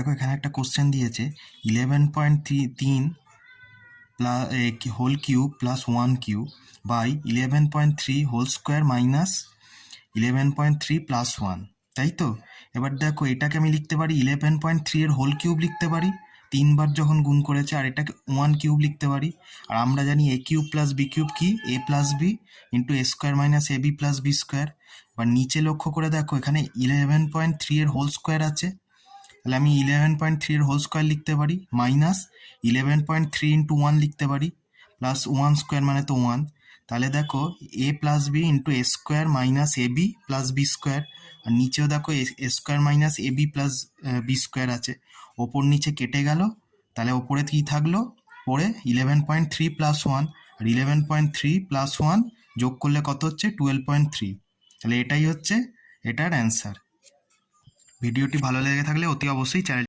দেখো এখানে একটা কোশ্চেন দিয়েছে 11.3 plus whole cube plus 1 cube by 11.3 whole square minus 11.3 plus 1, তাই তো? এবার দেখো এটাকে আমি লিখতে পারি 11.3 এর হোল কিউব লিখতে পারি, 3বার যখন গুণ করেছে, আর এটাকে 1 কিউব লিখতে পারি। আর আমরা জানি এ কিউব প্লাস বি কিউব কি, এ plus B into A square minus A B plus B square. এবার নিচে লক্ষ্য করে দেখো এখানে 11.3 এর হোল স্কোয়ার আছে, তাহলে আমি 11.3 এর হোল স্কোয়ার লিখতে পারি, মাইনাস 11.3 ইন্টু 1 লিখতে পারি, প্লাস 1 স্কোয়ার মানে তো 1। তাহলে দেখো এ plus B into A square minus A B plus B square. আর নিচেও দেখো এ square minus A B plus B square আছে, ওপর নিচে কেটে গেল, তাহলে ওপরে কী থাকলো, পরে 11.3 প্লাস 1, আর 11.3 প্লাস 1 যোগ করলে কত হচ্ছে 12.3। তাহলে এটাই হচ্ছে এটার অ্যান্সার। ভিডিওটি ভালো লেগে থাকলে অতি অবশ্যই চ্যানেল